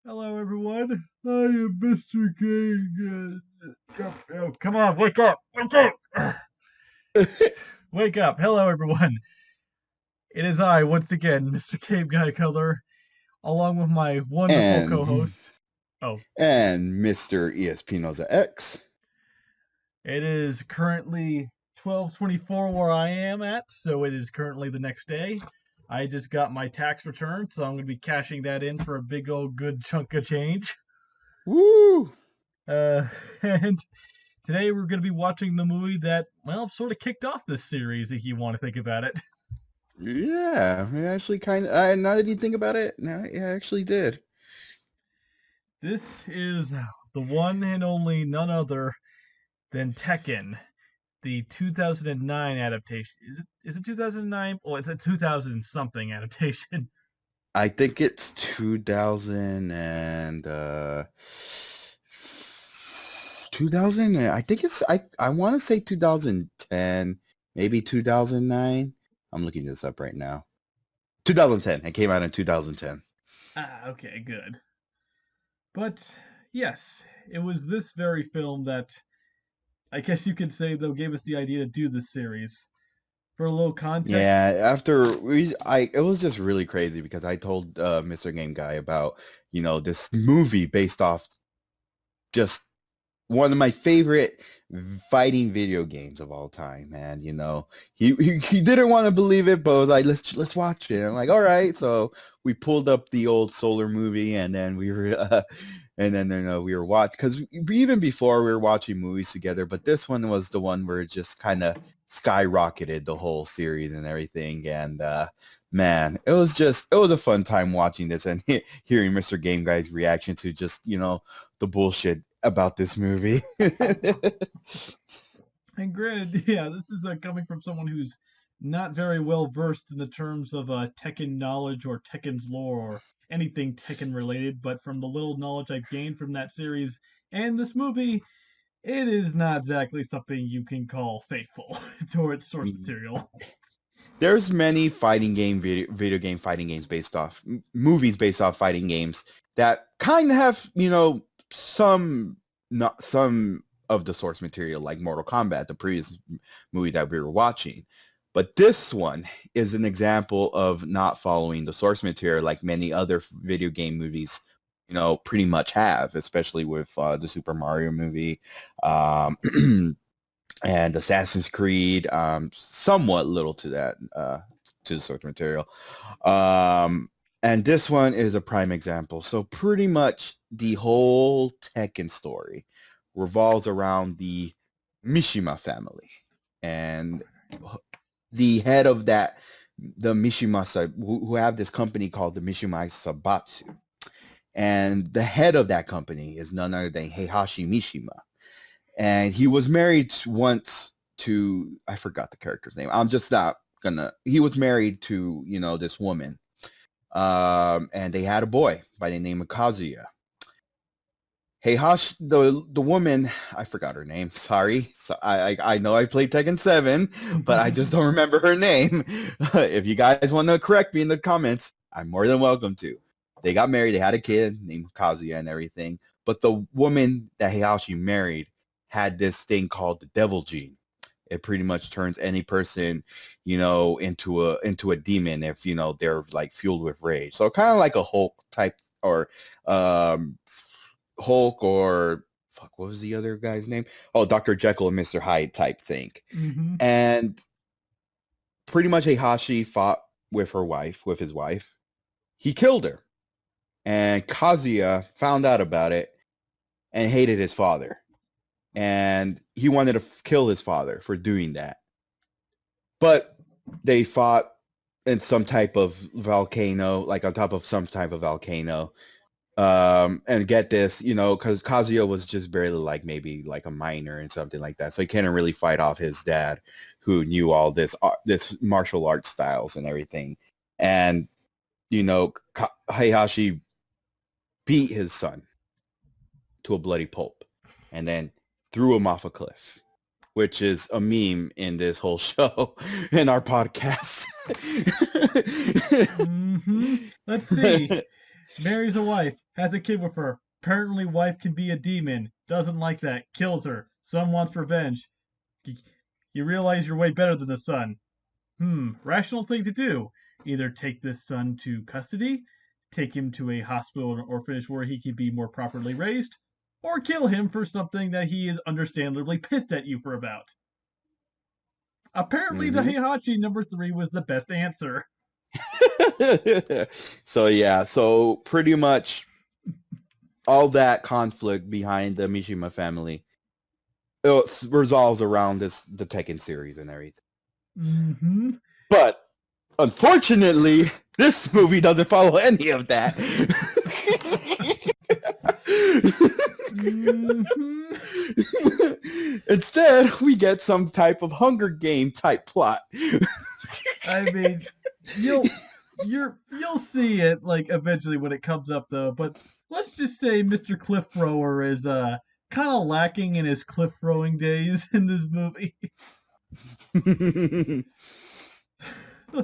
Hello, everyone. I am Mr. King. Oh, come on, wake up! Wake up! Wake up! Hello, everyone. It is I once again, Mr. Gameguy Color, along with my wonderful and co-host. Oh, and Mr. ESPNozax. it is currently 12:24 where I am at, so it is currently the next day. I just got my tax return, so I'm going to be cashing that in for a big old good chunk of change. Woo! Uh, and today we're going to be watching the movie that, well, sort of kicked off this series, if you want to think about it. Yeah, I actually kind of. Now that you think about it, no, I actually did. This is the one and only none other than Tekken, the 2009 adaptation. Is it 2009? Oh, it's a 2000 something adaptation. I think it's 2000 2000. I think it's. I want to say 2010, maybe 2009. I'm looking this up right now. 2010. It came out in 2010. Ah, okay, good. But yes, it was this very film that I guess you could say, though, gave us the idea to do this series. For a little context, Yeah, after it was just really crazy because I told Mr. Game Guy about, this movie based off just one of my favorite fighting video games of all time, man. He didn't want to believe it, but was like, let's watch it. I'm like, all right. So we pulled up the old Solar movie, and then we were, and then we were watching because even before we were watching movies together, but this one was the one where it just kind of skyrocketed the whole series and everything, and man, it was a fun time watching this and hearing Mr. Game Guy's reaction to just the bullshit about this movie. and granted, yeah, this is coming from someone who's not very well versed in the terms of Tekken knowledge or Tekken's lore or anything Tekken related, but from the little knowledge I've gained from that series and this movie, it is not exactly something you can call faithful to its source material. There's many video game fighting games based off movies based off fighting games that kind of have some not some of the source material, like Mortal Kombat, the previous movie that we were watching. But this one is an example of not following the source material like many other video game movies, pretty much have, especially with the Super Mario movie. Um, and Assassin's Creed, somewhat little to that, to the source material. And this one is a prime example. So pretty much the whole Tekken story revolves around the Mishima family. And the head of that, the Mishima, who have this company called the Mishima Sabatsu. And the head of that company is none other than Heihachi Mishima, and he was married once to, I forgot the character's name. I'm just not gonna. He was married to this woman, and they had a boy by the name of Kazuya. Hey Hush, the woman, I forgot her name. Sorry, so I know I played Tekken 7, but I just don't remember her name. If you guys want to correct me in the comments, I'm more than welcome to. They got married. They had a kid named Kazuya and everything. But the woman that Heihachi married had this thing called the devil gene. It pretty much turns any person, into a demon if they're like fueled with rage. So kind of like a Hulk type, or um, Hulk, or fuck, what was the other guy's name? Oh, Dr. Jekyll and Mr. Hyde type thing. Mm-hmm. And pretty much Heihachi fought with his wife. He killed her. And Kazuya found out about it and hated his father. And he wanted to kill his father for doing that. But they fought in some type of volcano, like on top of some type of volcano. And get this, because Kazuya was just barely like maybe like a minor and something like that, so he couldn't really fight off his dad, who knew all this martial arts styles and everything. And Heihachi beat his son to a bloody pulp, and then threw him off a cliff, which is a meme in this whole show, in our podcast. Mm-hmm. Let's see. Marries a wife, has a kid with her. Apparently, wife can be a demon. Doesn't like that. Kills her. Son wants revenge. You, you realize you're way better than the son. Rational thing to do. Either take this son to custody, take him to a hospital or orphanage where he can be more properly raised, or kill him for something that he is understandably pissed at you for about. Apparently, the Hmm. Heihachi number 3 was the best answer. So yeah, so pretty much all that conflict behind the Mishima family resolves around the Tekken series and everything. Mm-hmm. But unfortunately, this movie doesn't follow any of that. Mm-hmm. Instead, we get some type of Hunger Game type plot. I mean, you'll you'll see it like eventually when it comes up though. But let's just say Mr. Cliff Thrower is kind of lacking in his cliff throwing days in this movie.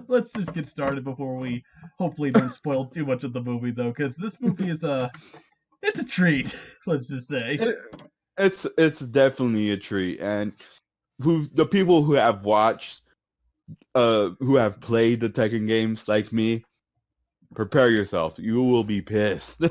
Let's just get started before we hopefully don't spoil too much of the movie though, because this movie is it's a treat. Let's just say. It's definitely a treat, and the people who have watched, who have played the Tekken games like me, prepare yourself. You will be pissed.